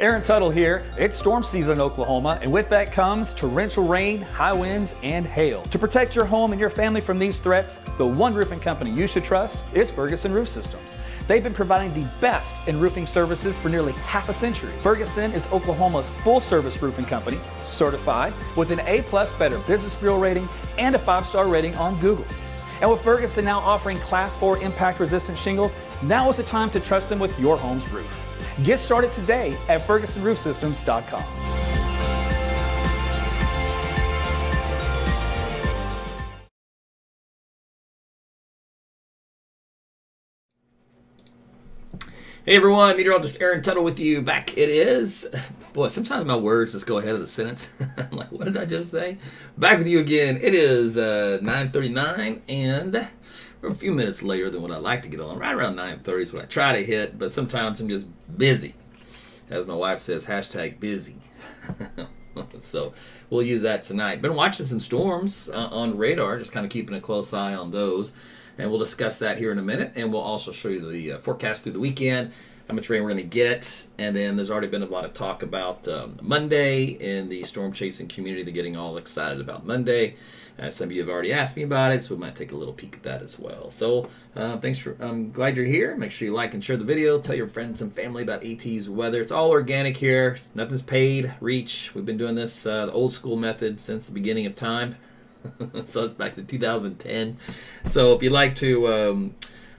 Aaron Tuttle here. It's storm season in Oklahoma, and with that comes torrential rain, high winds, and hail. To protect your home and your family from these threats, the one roofing company you should trust is Ferguson Roof Systems. They've been providing the best in roofing services for nearly half a century. Ferguson is Oklahoma's full-service roofing company, certified with an A+ Better Business Bureau rating and a 5-star rating on Google. And with Ferguson now offering Class 4 impact-resistant shingles, now is the time to trust them with your home's roof. Get started today at FergusonRoofSystems.com. Hey everyone, Meteorologist Aaron Tuttle with you. Back it is. Boy, sometimes my words just go ahead of the sentence. I'm like, what did I just say? Back with you again. It is 9:39 and we're a few minutes later than what I like to get on. Right around 9:30 is what I try to hit, but sometimes I'm just busy. As my wife says, #busy. So we'll use that tonight. Been watching some storms on radar, just kind of keeping a close eye on those. And we'll discuss that here in a minute. And we'll also show you the forecast through the weekend, how much rain we're going to get. And then there's already been a lot of talk about Monday in the storm chasing community. They're getting all excited about Monday. Some of you have already asked me about it, so we might take a little peek at that as well. So I'm glad you're here. Make sure you like and share the video. Tell your friends and family about AT's weather. It's all organic here. Nothing's paid. Reach. We've been doing this the old school method since the beginning of time. So it's back to 2010. So if you'd like to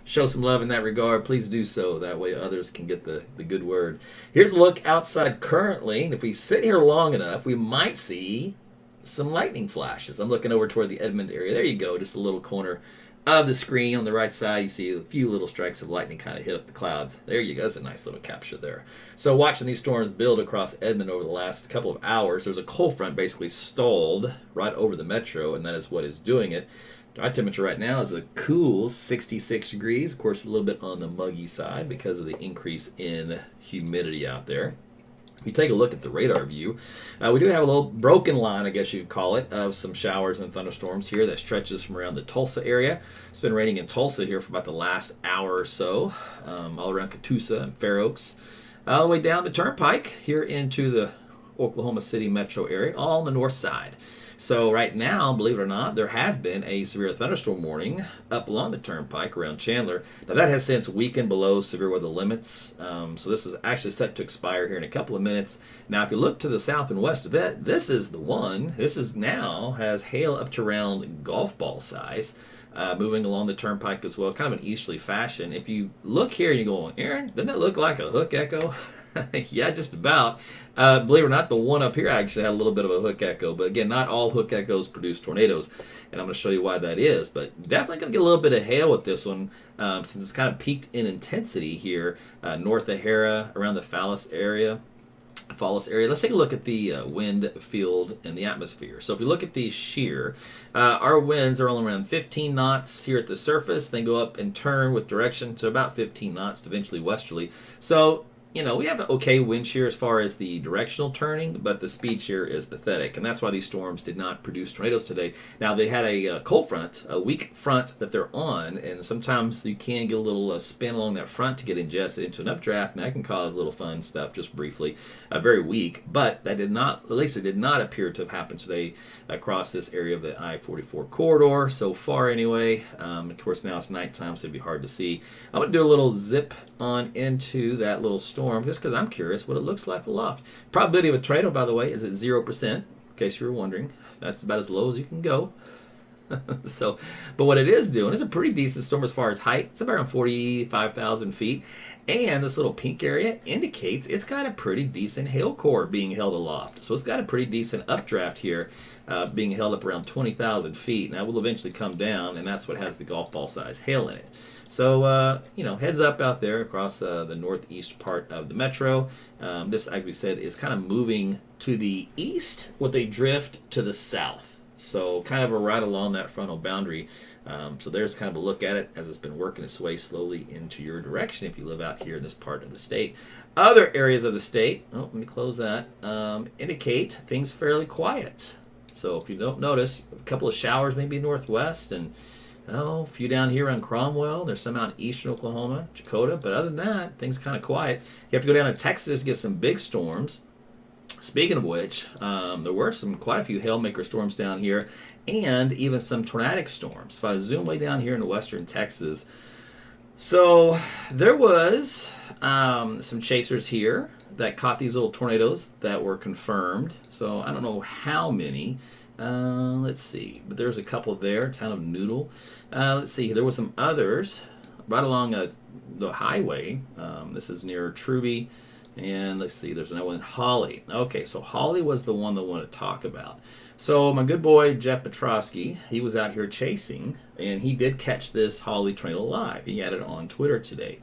show some love in that regard, please do so. That way others can get the good word. Here's a look outside currently. And if we sit here long enough, we might see some lightning flashes. I'm looking over toward the Edmond area. There you go, just a little corner of the screen on the right side. You see a few little strikes of lightning kind of hit up the clouds. There you go. That's a nice little capture there. So watching these storms build across Edmond over the last couple of hours, there's a cold front basically stalled right over the metro, and that is what is doing it. Our temperature right now is a cool 66 degrees. Of course, a little bit on the muggy side because of the increase in humidity out there. If you take a look at the radar view, we do have a little broken line, I guess you'd call it, of some showers and thunderstorms here that stretches from around the Tulsa area. It's been raining in Tulsa here for about the last hour or so, all around Catoosa and Fair Oaks, all the way down the Turnpike here into the Oklahoma City metro area, all on the north side. So right now, believe it or not, there has been a severe thunderstorm warning up along the Turnpike around Chandler. Now that has since weakened below severe weather limits. So this is actually set to expire here in a couple of minutes. Now if you look to the south and west of it, this is the one. This is now has hail up to around golf ball size. Moving along the Turnpike as well, kind of an easterly fashion. If you look here and you go, Aaron, doesn't that look like a hook echo? Yeah, just about. Believe it or not, the one up here actually had a little bit of a hook echo. But again, not all hook echoes produce tornadoes. And I'm going to show you why that is. But definitely going to get a little bit of hail with this one since it's kind of peaked in intensity here north of Hera, around the Fallas area. Let's take a look at the wind field and the atmosphere. So if you look at the shear, our winds are only around 15 knots here at the surface. They go up and turn with direction to about 15 knots to eventually westerly. So we have an okay wind shear as far as the directional turning, but the speed shear is pathetic, and that's why these storms did not produce tornadoes today. Now, they had a cold front, a weak front that they're on, and sometimes you can get a little spin along that front to get ingested into an updraft, and that can cause little fun stuff just briefly. Very weak, but that did not, at least it did not appear to have happened today across this area of the I-44 corridor, so far anyway. Of course, now it's nighttime, so it'd be hard to see. I'm going to do a little zip on into that little storm, just because I'm curious what it looks like aloft. Probability of a tornado, by the way, is at 0%, in case you were wondering. That's about as low as you can go. But what it is doing is a pretty decent storm as far as height. It's about around 45,000 feet. And this little pink area indicates it's got a pretty decent hail core being held aloft. So it's got a pretty decent updraft here being held up around 20,000 feet. Now it will eventually come down, and that's what has the golf ball size hail in it. So, heads up out there across the northeast part of the metro. This, like we said, is kind of moving to the east with a drift to the south. So kind of a right along that frontal boundary. So there's kind of a look at it as it's been working its way slowly into your direction if you live out here in this part of the state. Other areas of the state, let me close that, indicate things fairly quiet. So if you don't notice, a couple of showers maybe northwest and Oh, a few down here on Cromwell. There's some out in eastern Oklahoma, Chakotah. But other than that, things kind of quiet. You have to go down to Texas to get some big storms. Speaking of which, there were quite a few hailmaker storms down here, and even some tornadic storms. If I zoom way down here into western Texas, so there was some chasers here that caught these little tornadoes that were confirmed. So I don't know how many. Let's see, but there's a couple there, town of Noodle. Let's see, there were some others right along the highway. This is near Truby, and let's see, there's another one in Holly. Okay, so Holly was the one that I want to talk about. So my good boy Jeff Petrosky, he was out here chasing, and he did catch this Holly tornado live. He had it on Twitter today.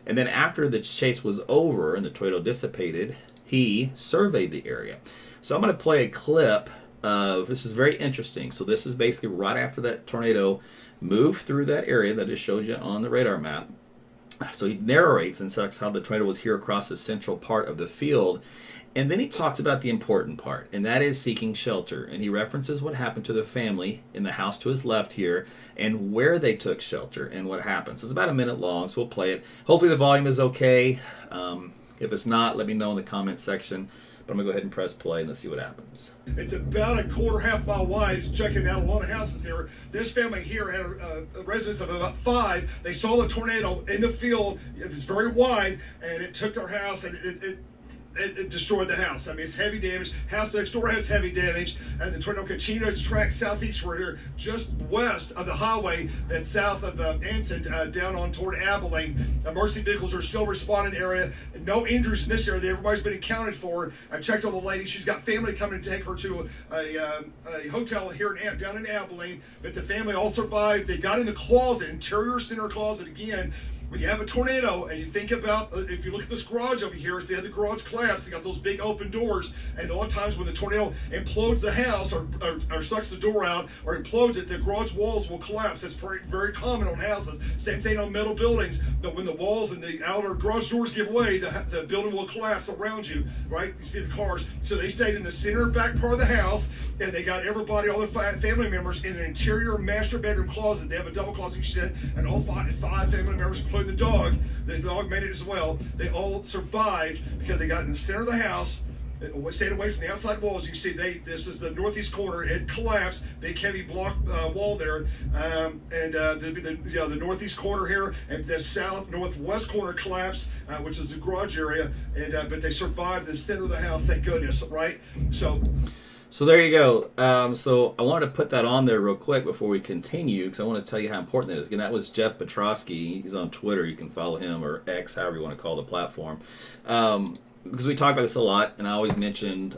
And then after the chase was over and the tornado dissipated, he surveyed the area. So I'm going to play a clip of, this is very interesting. So this is basically right after that tornado moved through that area that I just showed you on the radar map. So he narrates and talks how the tornado was here across the central part of the field. And then he talks about the important part, and that is seeking shelter. And he references what happened to the family in the house to his left here and where they took shelter and what happened. So it's about a minute long, so we'll play it. Hopefully the volume is okay. If it's not, let me know in the comments section. But I'm going to go ahead and press play and let's see what happens. It's about a quarter, half mile wide. It's checking out a lot of houses here. This family here had a residence of about 5. They saw the tornado in the field. It was very wide, and it took their house, and it destroyed the house. I mean, it's heavy damage. House next door has heavy damage, and the tornado continued its track southeastward here, just west of the highway that's south of Anson, down on toward Abilene. Emergency vehicles are still responding to the area. No injuries in this area. Everybody's been accounted for. I checked on the lady. She's got family coming to take her to a hotel here down in Abilene, but the family all survived. They got in the closet, interior center closet again. When you have a tornado and you think about, if you look at this garage over here, see how the garage collapsed, you got those big open doors, and a lot of times when the tornado implodes the house or sucks the door out or implodes it, the garage walls will collapse. That's very common on houses. Same thing on metal buildings. But when the walls and the outer garage doors give way, the building will collapse around you, right? You see the cars. So they stayed in the center back part of the house, and they got everybody, all the family members, in an interior master bedroom closet. They have a double closet, you said, and all five family members, including the dog made it as well. They all survived because they got in the center of the house, stayed away from the outside walls. You see, this is the northeast corner. It collapsed, big heavy block wall there, the northeast corner here, and the south northwest corner collapsed, which is the garage area. And but they survived the center of the house, thank goodness, right? So there you go. So I wanted to put that on there real quick before we continue because I want to tell you how important that is. Again, that was Jeff Petrosky. He's on Twitter. You can follow him, or X, however you want to call the platform. Because we talk about this a lot, and I always mentioned,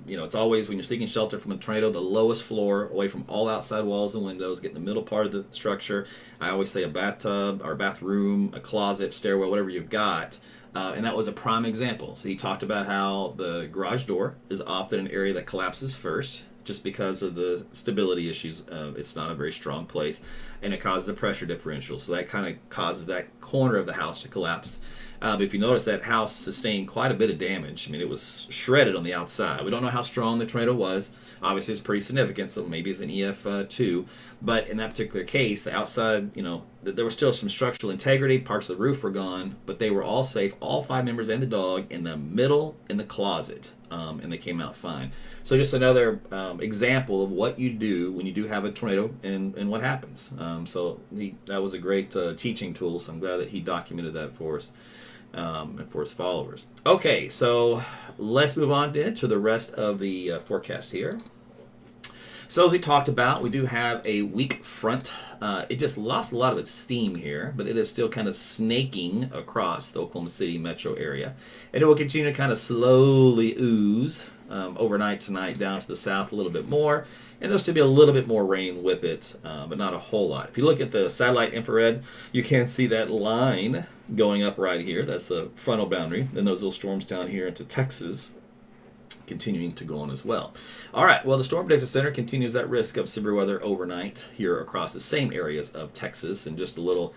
it's always when you're seeking shelter from a tornado, the lowest floor, away from all outside walls and windows, get in the middle part of the structure. I always say a bathtub or a bathroom, a closet, stairwell, whatever you've got. And that was a prime example. So he talked about how the garage door is often an area that collapses first just because of the stability issues. It's not a very strong place, and it causes a pressure differential. So that kind of causes that corner of the house to collapse. But if you notice, that house sustained quite a bit of damage. I mean, it was shredded on the outside. We don't know how strong the tornado was. Obviously, it's pretty significant, so maybe it's an EF2. But in that particular case, the outside, there was still some structural integrity. Parts of the roof were gone, but they were all safe. All 5 members and the dog in the middle in the closet, and they came out fine. So just another example of what you do when you do have a tornado and what happens. That was a great teaching tool, so I'm glad that he documented that for us. And for his followers. Okay, so let's move on to the rest of the forecast here. So as we talked about, we do have a weak front. It just lost a lot of its steam here, but it is still kind of snaking across the Oklahoma City metro area. And it will continue to kind of slowly ooze overnight tonight down to the south a little bit more. And there'll still be a little bit more rain with it, but not a whole lot. If you look at the satellite infrared, you can see that line going up right here. That's the frontal boundary. Then those little storms down here into Texas continuing to go on as well. All right, well, the Storm Prediction Center continues that risk of severe weather overnight here across the same areas of Texas, and just a little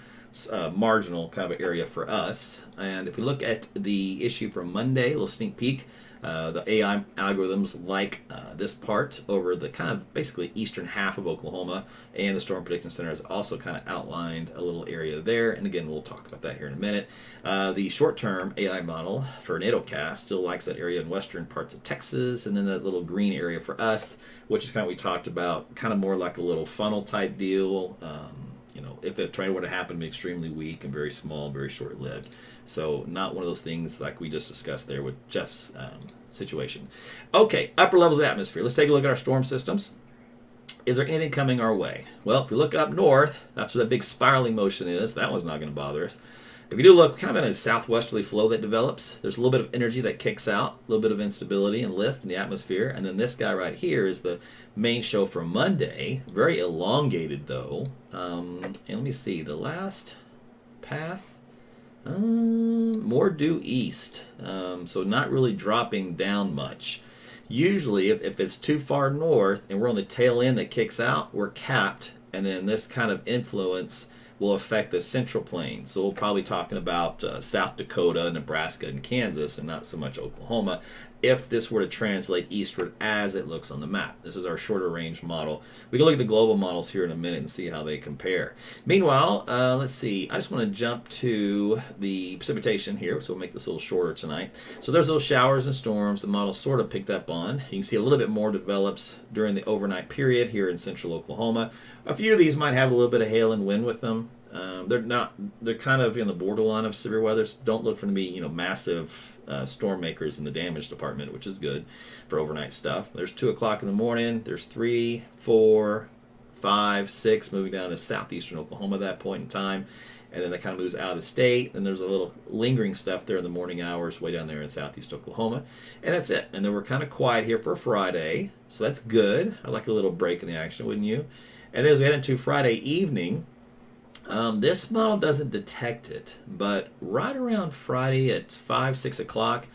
marginal kind of area for us. And if we look at the issue for Monday, a little sneak peek, the AI algorithms like this part over the kind of basically eastern half of Oklahoma, and the Storm Prediction Center has also kind of outlined a little area there. And again, we'll talk about that here in a minute. The short-term AI model for NATOcast still likes that area in western parts of Texas, and then that little green area for us, which is kind of what we talked about, kind of more like a little funnel type deal. If the tornado were to happen, be extremely weak and very small, very short-lived. So not one of those things like we just discussed there with Jeff's situation. Okay, upper levels of the atmosphere. Let's take a look at our storm systems. Is there anything coming our way? Well, if we look up north, that's where that big spiraling motion is. That one's not going to bother us. If you do look kind of in a southwesterly flow that develops, there's a little bit of energy that kicks out, a little bit of instability and lift in the atmosphere. And then this guy right here is the main show for Monday. Very elongated, though. And let me see, the last path, more due east. So not really dropping down much. Usually, if it's too far north and we're on the tail end that kicks out, we're capped. And then this kind of influence will affect the central plains. So we'll probably talking about South Dakota, Nebraska, and Kansas, and not so much Oklahoma, if this were to translate eastward as it looks on the map. This is our shorter range model. We can look at the global models here in a minute and see how they compare. Meanwhile, let's see. I just want to jump to the precipitation here, so we'll make this a little shorter tonight. So there's those showers and storms the model sort of picked up on. You can see a little bit more develops during the overnight period here in central Oklahoma. A few of these might have a little bit of hail and wind with them. They're kind of in the borderline of severe weather. So don't look for them to be, massive storm makers in the damage department, which is good for overnight stuff. There's 2 o'clock in the morning. There's 3, 4, 5, 6 moving down to southeastern Oklahoma at that point in time. And then that kind of moves out of the state. And there's a little lingering stuff there in the morning hours way down there in southeast Oklahoma. And that's it. And then we're kind of quiet here for Friday. So that's good. I like a little break in the action, wouldn't you? And then as we head into Friday evening, this model doesn't detect it, but right around Friday at 5, 6 o'clock,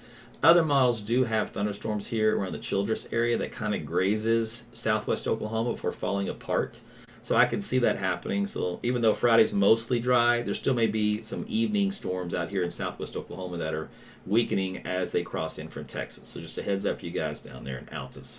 other models do have thunderstorms here around the Childress area that kind of grazes southwest Oklahoma before falling apart. So I can see that happening. So even though Friday's mostly dry, there still may be some evening storms out here in southwest Oklahoma that are weakening as they cross in from Texas. So just a heads up for you guys down there in Altus.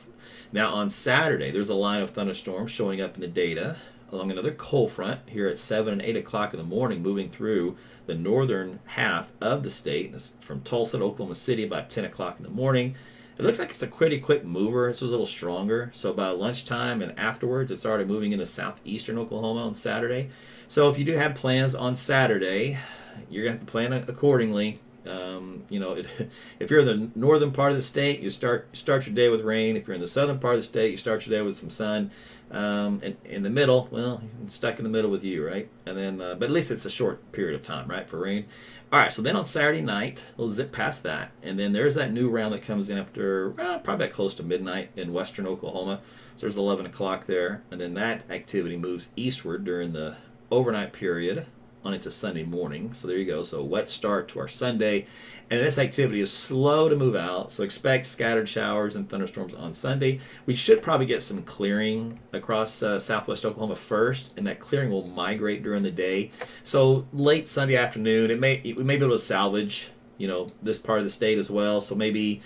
Now on Saturday, there's a line of thunderstorms showing up in the data along another cold front here at 7 and 8 o'clock in the morning, moving through the northern half of the state. This from Tulsa to Oklahoma City about 10 o'clock in the morning. It looks like it's a pretty quick mover. This was a little stronger. So by lunchtime and afterwards, it's already moving into southeastern Oklahoma on Saturday. So if you do have plans on Saturday, you're going to have to plan accordingly. If you're in the northern part of the state, you start your day with rain. If you're in the southern part of the state, you start your day with some sun. And in the middle, well, it's stuck in the middle with you, right? And then, but at least it's a short period of time, right, for rain. All right, so then on Saturday night, we'll zip past that. And then there's that new round that comes in after probably about close to midnight in western Oklahoma. So there's 11 o'clock there. And then that activity moves eastward during the overnight period on into Sunday morning. So there you go. So a wet start to our Sunday. And this activity is slow to move out. So expect scattered showers and thunderstorms on Sunday. We should probably get some clearing across southwest Oklahoma first, and that clearing will migrate during the day. So late Sunday afternoon, we may be able to salvage this part of the state as well. So maybe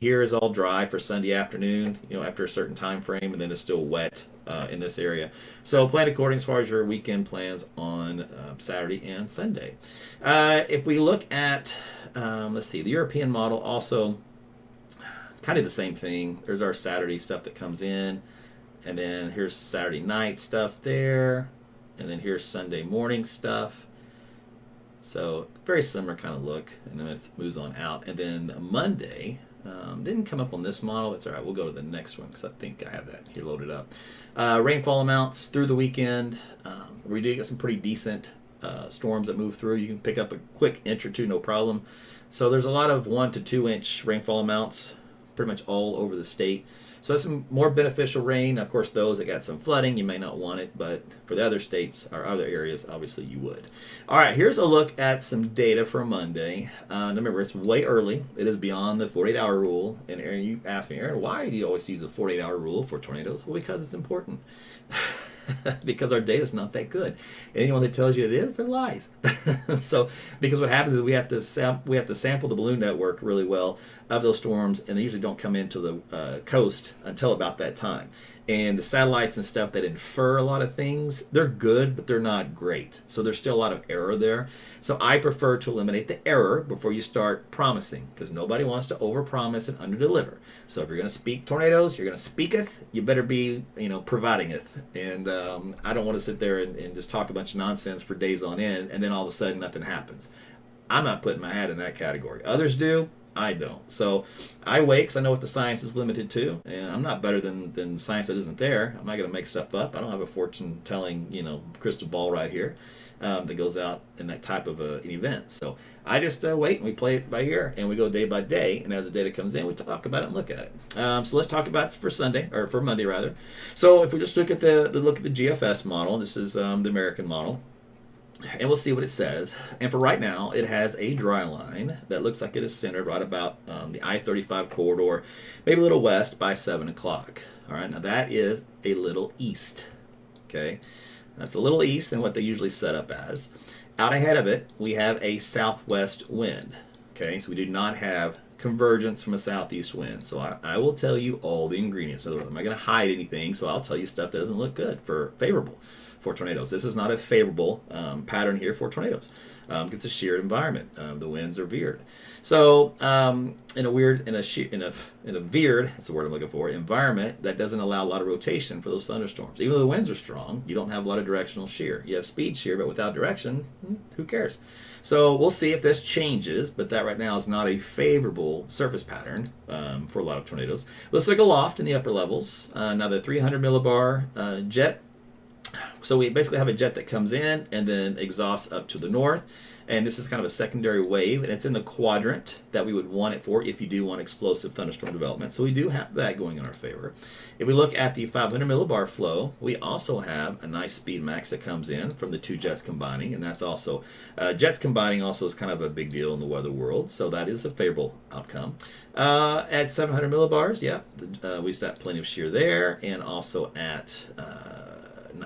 here is all dry for Sunday afternoon, after a certain time frame, and then it's still wet in this area. So plan according as far as your weekend plans on Saturday and Sunday. If we look at, let's see, the European model also kind of the same thing. There's our Saturday stuff that comes in, and then here's Saturday night stuff there, and then here's Sunday morning stuff. So very similar kind of look, and then it moves on out. And then Monday, didn't come up on this model. It's all right. We'll go to the next one because I think I have that here loaded up. Rainfall amounts through the weekend. We do get some pretty decent storms that move through. You can pick up a quick inch or two, no problem. So there's a lot of 1 to 2 inch rainfall amounts pretty much all over the state. So that's some more beneficial rain. Of course, those that got some flooding, you may not want it, but for the other states or other areas, obviously you would. All right, here's a look at some data for Monday. Remember, it's way early. It is beyond the 48-hour rule. And Aaron, you asked me, Aaron, why do you always use a 48-hour rule for tornadoes? Well, because it's important. because our data's not that good. And anyone that tells you it is, they're lies. So because what happens is we have to sample the balloon network really well of those storms, and they usually don't come into the coast until about that time. And the satellites and stuff that infer a lot of things, they're good, but they're not great. So there's still a lot of error there. So I prefer to eliminate the error before you start promising, because nobody wants to overpromise and underdeliver. So if you're going to speak tornadoes, you're going to speaketh, you better be, providingeth. And I don't want to sit there and just talk a bunch of nonsense for days on end, and then all of a sudden nothing happens. I'm not putting my hat in that category. Others do. I don't. So I wait because I know what the science is limited to, and I'm not better than science that isn't there. I'm not going to make stuff up. I don't have a fortune-telling, crystal ball right here that goes out in that type of an event. So I just wait, and we play it by ear, and we go day by day, and as the data comes in, we talk about it and look at it. So let's talk about it for Monday rather. So if we just look at the GFS model, this is the American model. And we'll see what it says. And for right now, it has a dry line that looks like it is centered right about the I-35 corridor, maybe a little west by 7 o'clock. All right, now that is a little east. Okay, that's a little east than what they usually set up as. Out ahead of it, we have a southwest wind. Okay, so we do not have convergence from a southeast wind. So I will tell you all the ingredients. So I'm not going to hide anything, so I'll tell you stuff that doesn't look good for favorable for tornadoes. This is not a favorable pattern here for tornadoes. It's a sheared environment. The winds are veered. So in a veered, that's the word I'm looking for, environment that doesn't allow a lot of rotation for those thunderstorms. Even though the winds are strong, you don't have a lot of directional shear. You have speed shear, but without direction, who cares? So we'll see if this changes, but that right now is not a favorable surface pattern for a lot of tornadoes. Let's look aloft in the upper levels. Now the 300 millibar jet. So we basically have a jet that comes in and then exhausts up to the north, and this is kind of a secondary wave, and it's in the quadrant that we would want it for if you do want explosive thunderstorm development. So we do have that going in our favor. If we look at the 500 millibar flow, we also have a nice speed max that comes in from the two jets combining, and that's also jets combining also is kind of a big deal in the weather world, so that is a favorable outcome. At 700 millibars, we've got plenty of shear there, and also at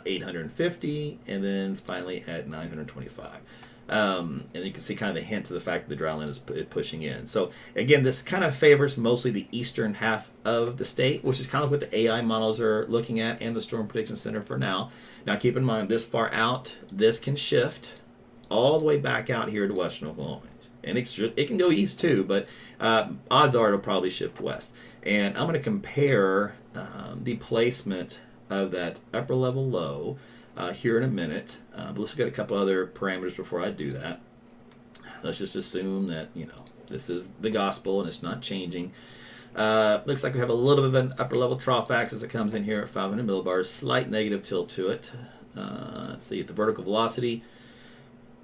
850, and then finally at 925. And you can see kind of the hint to the fact that the dry line is pushing in. So again, this kind of favors mostly the eastern half of the state, which is kind of what the AI models are looking at and the Storm Prediction Center for now. Now keep in mind, this far out, this can shift all the way back out here to western Oklahoma. And it can go east too, but odds are it'll probably shift west. And I'm going to compare the placement of that upper level low here in a minute. But let's look at a couple other parameters before I do that. Let's just assume that, this is the gospel and it's not changing. Looks like we have a little bit of an upper level trough axis that comes in here at 500 millibars, slight negative tilt to it. Let's see, at the vertical velocity.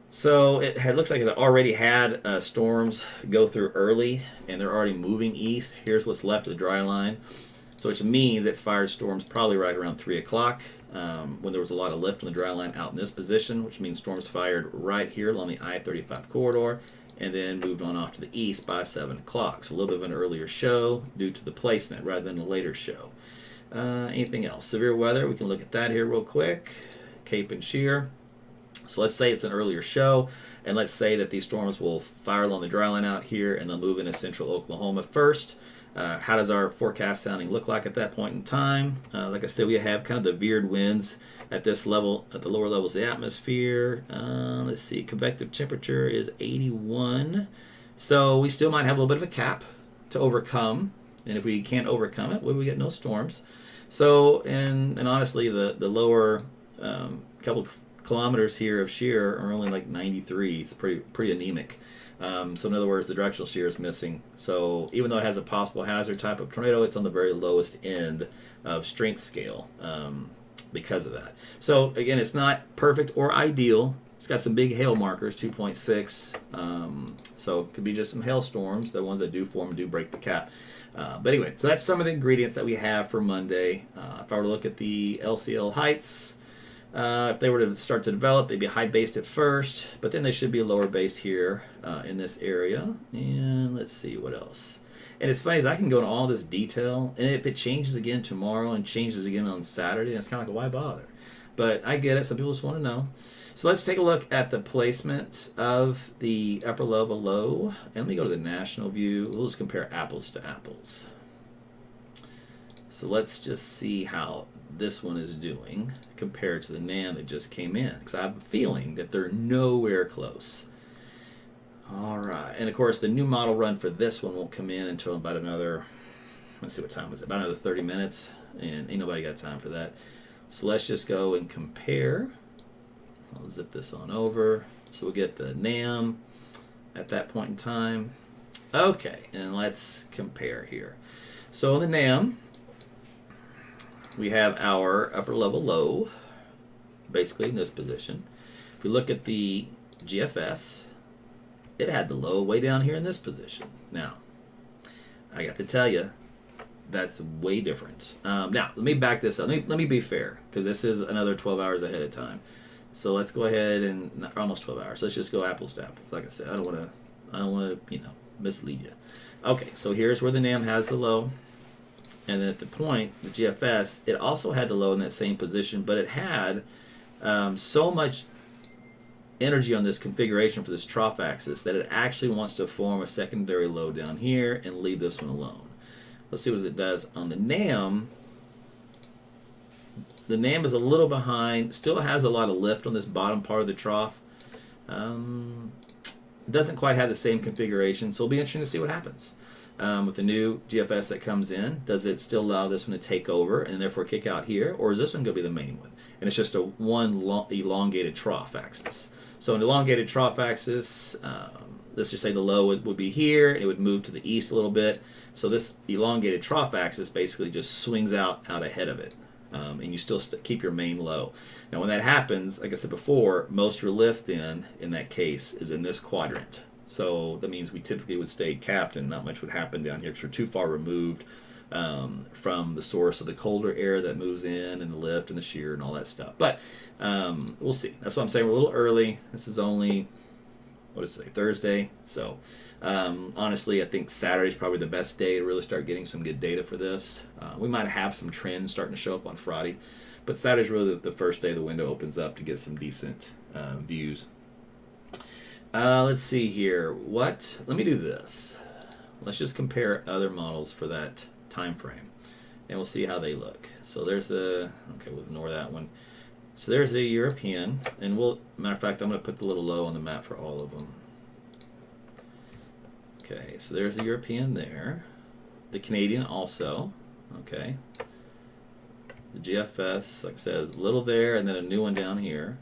So it looks like it already had storms go through early, and they're already moving east. Here's what's left of the dry line. So which means it fired storms probably right around 3 o'clock when there was a lot of lift on the dry line out in this position, which means storms fired right here along the I-35 corridor and then moved on off to the east by 7 o'clock. So a little bit of an earlier show due to the placement rather than a later show. Anything else? Severe weather, we can look at that here real quick. Cape and shear. So let's say it's an earlier show, and let's say that these storms will fire along the dry line out here and they'll move into central Oklahoma first. How does our forecast sounding look like at that point in time? Like I said, we have kind of the veered winds at this level, at the lower levels of the atmosphere. Let's see, convective temperature is 81. So we still might have a little bit of a cap to overcome. And if we can't overcome it, well, we get no storms. So, and honestly, the lower couple kilometers here of shear are only like 93. It's pretty anemic. So in other words, the directional shear is missing. So even though it has a possible hazard type of tornado, it's on the very lowest end of strength scale because of that. So again, it's not perfect or ideal. It's got some big hail markers, 2.6. So it could be just some hailstorms. The ones that do form do break the cap. But anyway, so that's some of the ingredients that we have for Monday. If I were to look at the LCL heights, if they were to start to develop, they'd be high based at first, but then they should be lower based here in this area. And let's see what else. And it's funny is I can go into all this detail, and if it changes again tomorrow and changes again on Saturday, it's kind of like, why bother? But I get it. Some people just want to know. So let's take a look at the placement of the upper level low. And let me go to the national view. We'll just compare apples to apples. So let's just see how this one is doing compared to the NAM that just came in. Because I have a feeling that they're nowhere close. All right. And of course, the new model run for this one won't come in until about another, let's see what time is it, about another 30 minutes. And ain't nobody got time for that. So let's just go and compare. I'll zip this on over. So we'll get the NAM at that point in time. Okay, and let's compare here. So in the NAM, we have our upper level low, basically in this position. If we look at the GFS, it had the low way down here in this position. Now, I got to tell you, that's way different. Now, let me back this up. Let me be fair, because this is another 12 hours ahead of time. So let's go ahead and almost 12 hours. Let's just go apples to apples. Like I said, I don't want to, mislead you. Okay, so here's where the NAM has the low, and then at the point, the GFS, it also had the low in that same position, but it had so much energy on this configuration for this trough axis that it actually wants to form a secondary low down here and leave this one alone. Let's see what it does on the NAM. The NAM is a little behind, still has a lot of lift on this bottom part of the trough. Doesn't quite have the same configuration, so it'll be interesting to see what happens. With the new GFS that comes in, does it still allow this one to take over and therefore kick out here, or is this one going to be the main one? And it's just a elongated trough axis. So an elongated trough axis, let's just say the low would be here, and it would move to the east a little bit. So this elongated trough axis basically just swings out ahead of it, and you still keep your main low. Now when that happens, like I said before, most of your lift in that case is in this quadrant. So that means we typically would stay capped and not much would happen down here because we're too far removed from the source of the colder air that moves in and the lift and the shear and all that stuff. But we'll see. That's what I'm saying. We're a little early. This is only, what is today, Thursday. So honestly, I think Saturday is probably the best day to really start getting some good data for this. We might have some trends starting to show up on Friday. But Saturday's really the first day the window opens up to get some decent views. Let's see here. Let me do this. Let's just compare other models for that time frame, and we'll see how they look. So there's we'll ignore that one. So there's the European, and matter of fact, I'm going to put the little low on the map for all of them. Okay, so there's the European there. The Canadian also. Okay. The GFS, like I said, is a little there, and then a new one down here.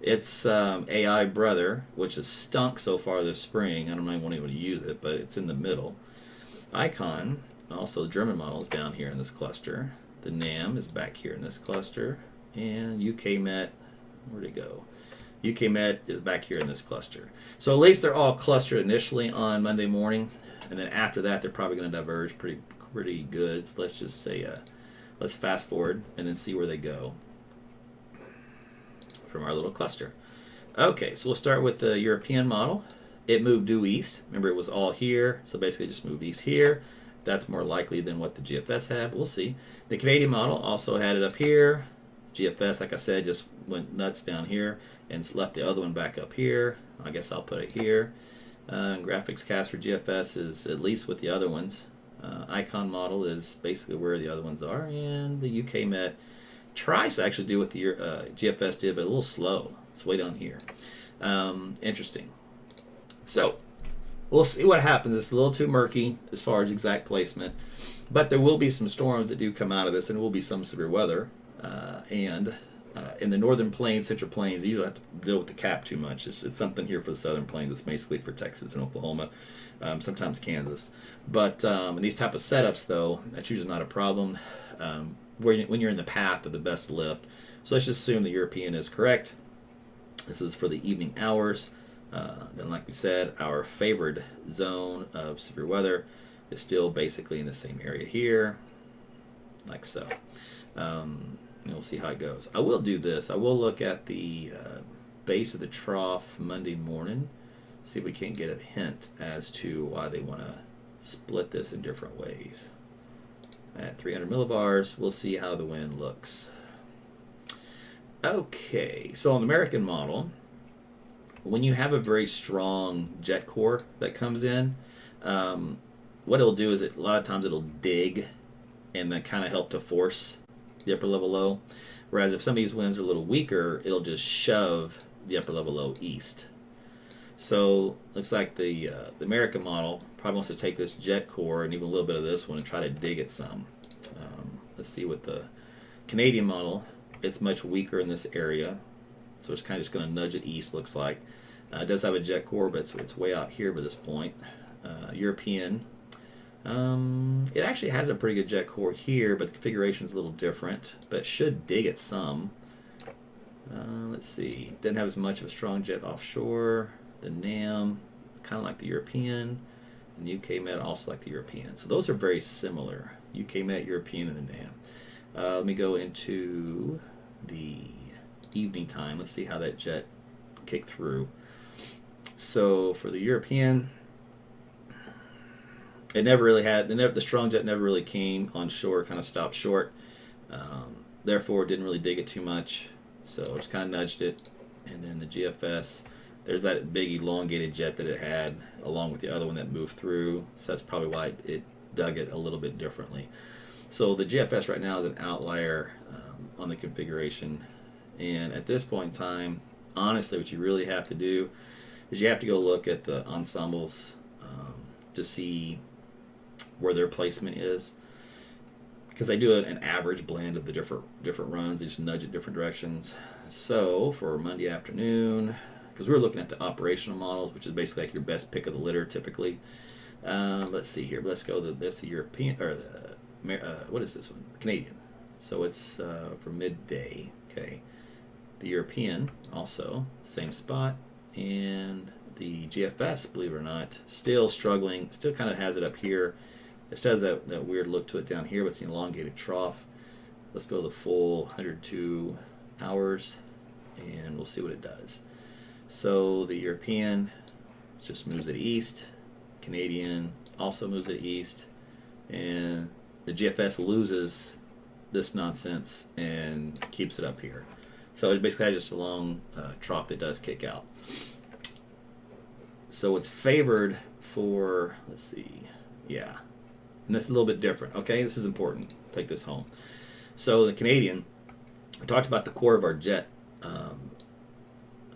It's AI Brother, which has stunk so far this spring. I don't even want anyone to use it, but it's in the middle. Icon, also the German model, is down here in this cluster. The NAM is back here in this cluster. And UK Met, where'd it go? UK Met is back here in this cluster. So at least they're all clustered initially on Monday morning. And then after that, they're probably going to diverge pretty good. So let's just say, let's fast forward and then see where they go from our little cluster. Okay, so we'll start with the European model. It moved due east. Remember, it was all here, so basically just moved east here. That's more likely than what the GFS had, but we'll see. The Canadian model also had it up here. GFS, like I said, just went nuts down here and left the other one back up here. I guess I'll put it here. Graphics cast for GFS is at least with the other ones. Icon model is basically where the other ones are, and the UK Met tries to actually do what the GFS did, but a little slow. It's way down here. Interesting. So we'll see what happens. It's a little too murky as far as exact placement, but there will be some storms that do come out of this, and there will be some severe weather. And in the northern plains, central plains, you usually have to deal with the cap too much. It's something here for the southern plains. It's basically for Texas and Oklahoma, sometimes Kansas. But in these type of setups, though, that's usually not a problem when you're in the path of the best lift. So let's just assume the European is correct. This is for the evening hours. Then, like we said, our favored zone of severe weather is still basically in the same area here, like so. And we'll see how it goes. I will do this. I will look at the base of the trough Monday morning, see if we can't get a hint as to why they want to split this in different ways. At 300 millibars, we'll see how the wind looks. Okay, so on the American model, when you have a very strong jet core that comes in, what it'll do is a lot of times it'll dig and then kind of help to force the upper level low. Whereas if some of these winds are a little weaker, it'll just shove the upper level low east. So looks like the American model probably wants to take this jet core and even a little bit of this one and try to dig it some. Let's see what the Canadian model, it's much weaker in this area. So it's kind of just going to nudge it east, looks like. It does have a jet core, but it's way out here by this point. European, it actually has a pretty good jet core here, but the configuration is a little different, but it should dig it some. Let's see, didn't have as much of a strong jet offshore. The NAM, kind of like the European, and UK Met also like the European. So those are very similar, UK Met, European, and the NAM. Let me go into the evening time. Let's see how that jet kicked through. So for the European, it never really had, the strong jet never really came on shore, kind of stopped short. Therefore, it didn't really dig it too much. So just kind of nudged it. And then the GFS, there's that big elongated jet that it had along with the other one that moved through. So that's probably why it dug it a little bit differently. So the GFS right now is an outlier on the configuration. And at this point in time, honestly, what you really have to do is you have to go look at the ensembles to see where their placement is, because they do an average blend of the different runs. They just nudge it different directions. So for Monday afternoon, because we're looking at the operational models, which is basically like your best pick of the litter typically. Let's see here. Let's go to the European, or what is this one? Canadian. So it's for midday. Okay. The European also same spot, and the GFS, believe it or not, still struggling. Still kind of has it up here. It still has that weird look to it down here, but it's an elongated trough. Let's go to the full 102 hours, and we'll see what it does. So the European just moves it east. Canadian also moves it east, and the GFS loses this nonsense and keeps it up here. So it basically has just a long trough that does kick out. So it's favored for, let's see, yeah. And that's a little bit different. Okay, this is important. Take this home. So the Canadian, we talked about the core of our jet.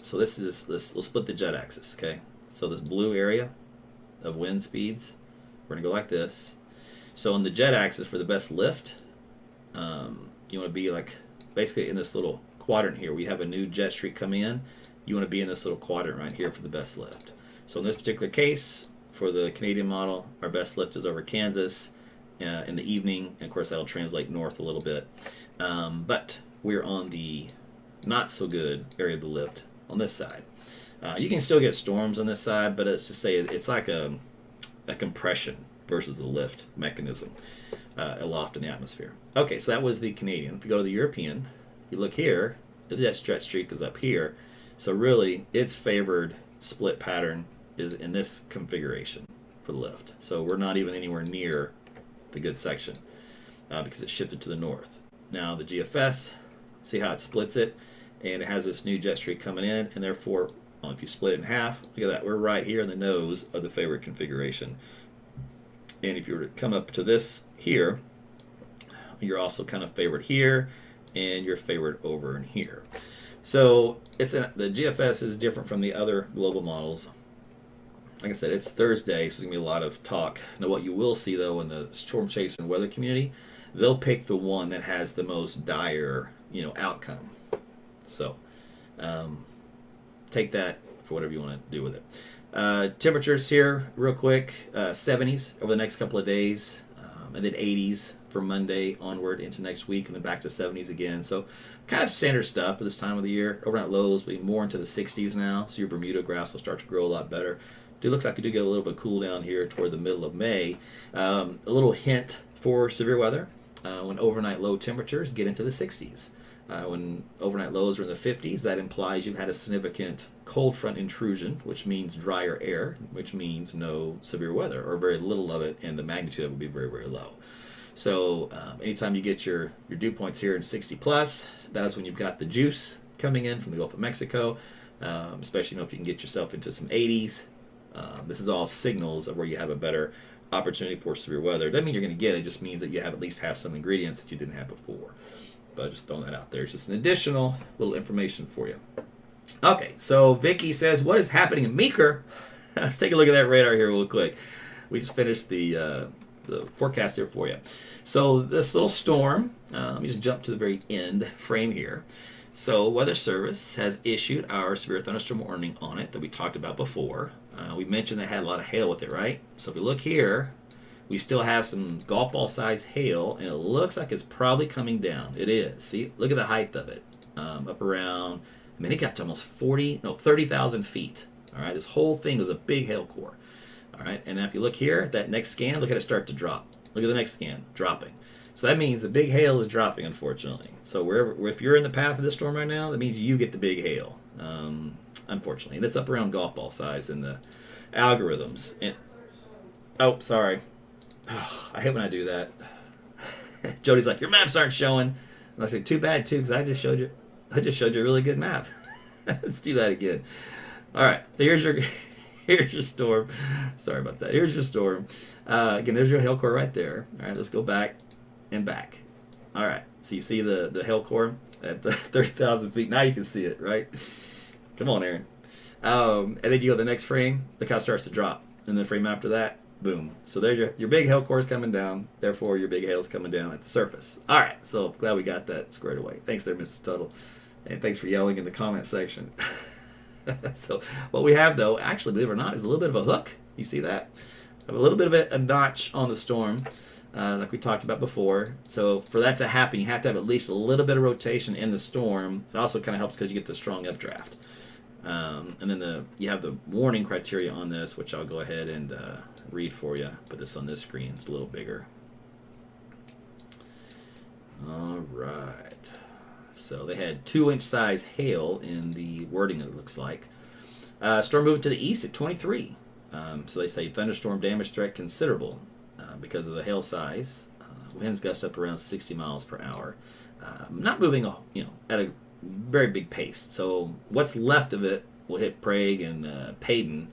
So this is, we'll split the jet axis, okay? So this blue area of wind speeds, we're going to go like this. So on the jet axis for the best lift, you want to be like basically in this little quadrant here. We have a new jet streak come in. You want to be in this little quadrant right here for the best lift. So in this particular case, for the Canadian model, our best lift is over Kansas in the evening, and of course that'll translate north a little bit. But we're on the not so good area of the lift on this side. You can still get storms on this side, but let's just say it's like a compression versus a lift mechanism aloft in the atmosphere. Okay, so that was the Canadian. If you go to the European, you look here, the jet streak is up here. So really, its favored split pattern is in this configuration for the lift. So we're not even anywhere near the good section because it shifted to the north. Now the GFS, see how it splits it, and it has this new jet streak coming in, and therefore, if you split it in half, look at that, we're right here in the nose of the favorite configuration. And if you were to come up to this here, you're also kind of favored here, and you're favored over in here. So the GFS is different from the other global models. Like I said, it's Thursday, so there's going to be a lot of talk. Now, what you will see, though, in the storm chaser and weather community, they'll pick the one that has the most dire, outcome. So take that for whatever you want to do with it. Temperatures here, real quick, 70s over the next couple of days, and then 80s for Monday onward into next week, and then back to 70s again. So kind of standard stuff for this time of the year. Overnight lows will be more into the 60s now, so your Bermuda grass will start to grow a lot better. It looks like we do get a little bit of cool down here toward the middle of May. A little hint for severe weather when overnight low temperatures get into the 60s. When overnight lows are in the 50s, that implies you've had a significant cold front intrusion, which means drier air, which means no severe weather, or very little of it, and the magnitude of it will be very, very low. So anytime you get your dew points here in 60 plus, that is when you've got the juice coming in from the Gulf of Mexico, especially if you can get yourself into some 80s. This is all signals of where you have a better opportunity for severe weather. It doesn't mean you're going to get it. It just means that you have at least have some ingredients that you didn't have before. But just throwing that out there. It's just an additional little information for you. Okay, so Vicky says, what is happening in Meeker? Let's take a look at that radar here real quick. We just finished the forecast here for you. So this little storm, let me just jump to the very end frame here. So Weather Service has issued our severe thunderstorm warning on it that we talked about before. We mentioned it had a lot of hail with it, right? So if we look here, we still have some golf ball size hail, and it looks like it's probably coming down. It is. See, look at the height of it. Up around, I mean, it got to almost 30,000 feet. All right, this whole thing was a big hail core. All right, and now if you look here, that next scan, look at it start to drop. Look at the next scan, dropping. So that means the big hail is dropping, if you're in the path of this storm right now, that means you get the big hail, unfortunately. And it's up around golf ball size in the algorithms. And, oh, sorry. Oh, I hate when I do that. Jody's like, your maps aren't showing. And I say, too bad, too, because I just showed you a really good map. Let's do that again. All right, here's your storm. Sorry about that. Here's your storm. Again, there's your hail core right there. All right, let's go back and back. All right, so you see the hail core at 30,000 feet. Now you can see it, right? Come on, Aaron. And then you go to the next frame. Look how it starts to drop. And the frame after that, boom. So there's your big hail core is coming down. Therefore, your big hail is coming down at the surface. All right, so glad we got that squared away. Thanks there, Mrs. Tuttle. And thanks for yelling in the comment section. So what we have, though, actually, believe it or not, is a little bit of a hook. You see that? A little bit of a notch on the storm, like we talked about before. So for that to happen, you have to have at least a little bit of rotation in the storm. It also kind of helps because you get the strong updraft. And then you have the warning criteria on this, which I'll go ahead and read for you. Put this on this screen. It's a little bigger. All right. So they had 2-inch size hail in the wording, it looks like. Storm moved to the east at 23. So they say thunderstorm damage threat considerable because of the hail size. Winds gust up around 60 miles per hour. Not moving, at a very big pace. So what's left of it will hit Prague and Payden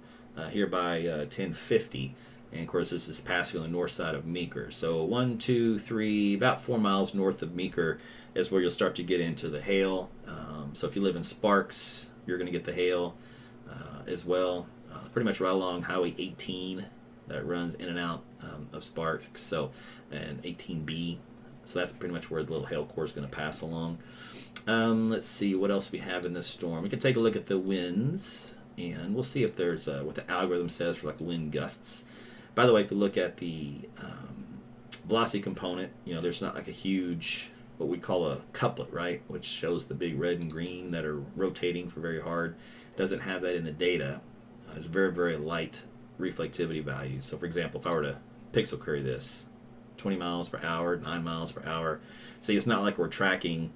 here by 10:50. And of course, this is passing on the north side of Meeker. So 1, 2, 3, about 4 miles north of Meeker is where you'll start to get into the hail. So if you live in Sparks, you're going to get the hail as well. Pretty much right along Highway 18 that runs in and out of Sparks. So, and 18B. So that's pretty much where the little hail core is going to pass along. Let's see what else we have in this storm. We can take a look at the winds, and we'll see if there's what the algorithm says for like wind gusts. By the way, if you look at the velocity component, there's not like a huge, what we call a couplet, right? Which shows the big red and green that are rotating for very hard. Doesn't have that in the data. It's very, very light reflectivity value. So for example, if I were to pixel query this, 20 miles per hour, 9 miles per hour. See, it's not like we're tracking,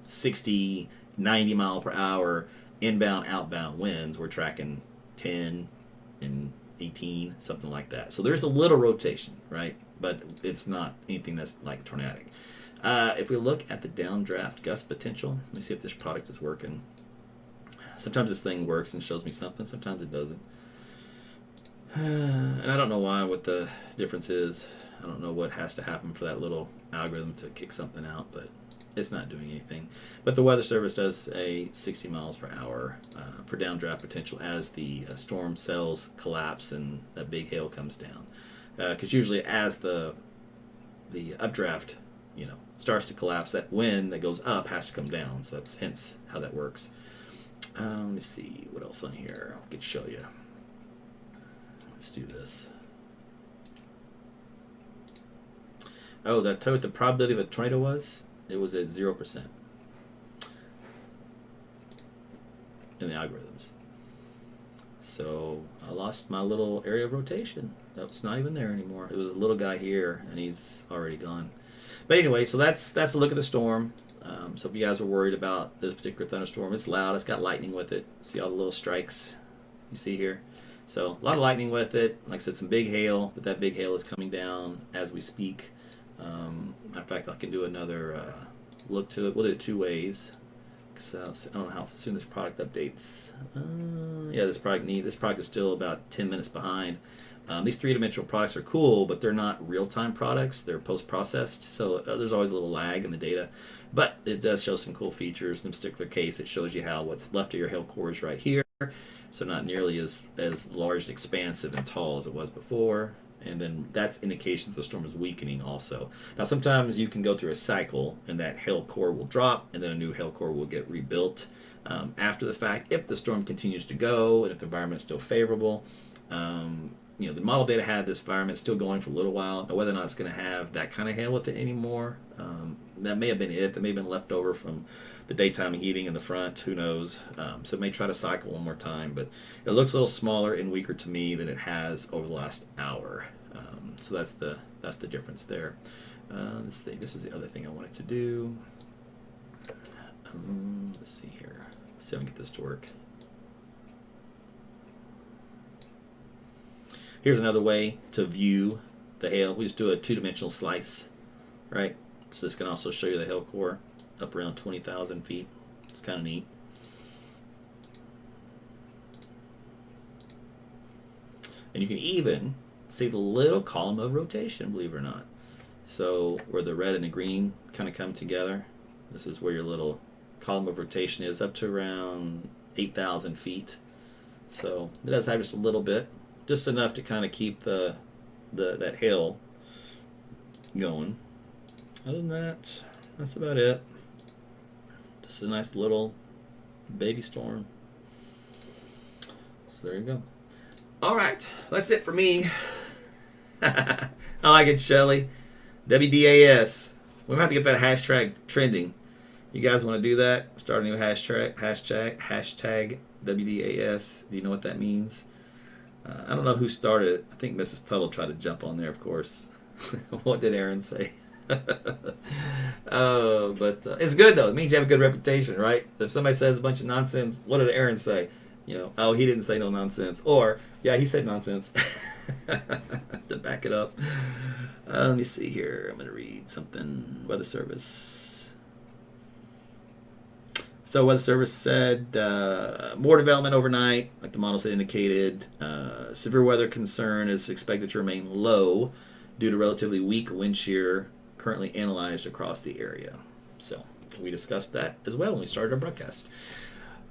60, 90 mile per hour inbound, outbound winds. We're tracking 10 and 18, something like that. So there's a little rotation, right? But it's not anything that's like tornadic. If we look at the downdraft gust potential, let me see if this product is working. Sometimes this thing works and shows me something. Sometimes it doesn't. And I don't know what the difference is. I don't know what has to happen for that little algorithm to kick something out, but it's not doing anything. But the Weather Service does say 60 miles per hour for downdraft potential as the storm cells collapse and that big hail comes down. Because usually as the updraft, starts to collapse, that wind that goes up has to come down. So that's hence how that works. Let me see what else on here I could show you. Let's do this. Oh, did I tell you what the probability of a tornado was? It was at 0% in the algorithms. So I lost my little area of rotation. That's not even there anymore. It was a little guy here, and he's already gone. But anyway, so that's a look at the storm. So if you guys are worried about this particular thunderstorm, it's loud. It's got lightning with it. See all the little strikes you see here? So a lot of lightning with it. Like I said, some big hail, but that big hail is coming down as we speak. Matter of fact, I can do another look to it. We'll do it 2 ways. Cause I don't know how soon this product updates. Yeah, this product is still about 10 minutes behind. These 3-dimensional products are cool, but they're not real-time products. They're post-processed, so there's always a little lag in the data. But it does show some cool features. In this particular case, it shows you how what's left of your hail core is right here. So not nearly as large and expansive and tall as it was before. And then that's indication that the storm is weakening also. Now sometimes you can go through a cycle and that hail core will drop and then a new hail core will get rebuilt after the fact if the storm continues to go and if the environment is still favorable. The model data had this environment still going for a little while. Now, whether or not it's going to have that kind of hail with it anymore, that may have been it. That may have been left over from the daytime heating in the front. Who knows? So it may try to cycle one more time. But it looks a little smaller and weaker to me than it has over the last hour. So that's the difference there. This was the other thing I wanted to do. Let's see here. See if I can get this to work. Here's another way to view the hail. We just do a 2-dimensional slice, right? So this can also show you the hail core up around 20,000 feet. It's kind of neat. And you can even see the little column of rotation, believe it or not. So where the red and the green kind of come together, this is where your little column of rotation is, up to around 8,000 feet. So it does have just a little bit. Just enough to kind of keep that hail going. Other than that, that's about it. Just a nice little baby storm. So there you go. All right, that's it for me. I like it, Shelly. WDAS. We might have to get that hashtag trending. You guys want to do that? Start a new hashtag WDAS. Do you know what that means? I don't know who started it. I think Mrs. Tuttle tried to jump on there, of course. What did Aaron say? But it's good, though. It means you have a good reputation, right? If somebody says a bunch of nonsense, what did Aaron say? Oh, he didn't say no nonsense. Or, yeah, he said nonsense. To back it up. Let me see here. I'm going to read something. Weather Service. So Weather Service said more development overnight, like the models had indicated. Severe weather concern is expected to remain low due to relatively weak wind shear currently analyzed across the area. So we discussed that as well when we started our broadcast.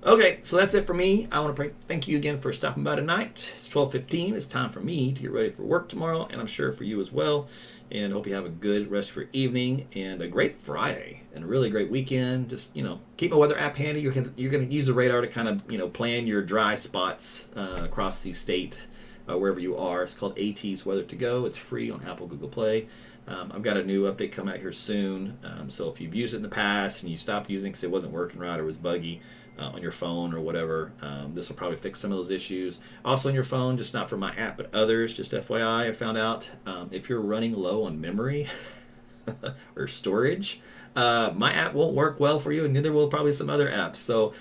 Okay, so that's it for me. I want to thank you again for stopping by tonight. It's 12:15. It's time for me to get ready for work tomorrow, and I'm sure for you as well. And hope you have a good rest of your evening and a great Friday and a really great weekend. Just, keep a weather app handy. You're going to use the radar to kind of, plan your dry spots across the state, wherever you are. It's called AT's Weather to Go. It's free on Apple, Google Play. I've got a new update coming out here soon. So if you've used it in the past and you stopped using it because it wasn't working right or was buggy on your phone or whatever, this will probably fix some of those issues. Also on your phone, just not for my app, but others, just FYI, I found out if you're running low on memory or storage, my app won't work well for you, and neither will probably some other apps. So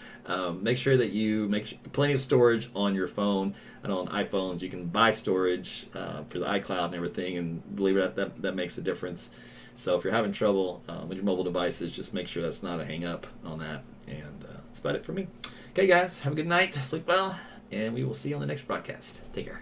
make sure that you make plenty of storage on your phone. And on iPhones, you can buy storage for the iCloud and everything, and believe it or not, that makes a difference. So if you're having trouble with your mobile devices, just make sure that's not a hang-up on that. And that's about it for me. Okay, guys, have a good night. Sleep well, and we will see you on the next broadcast. Take care.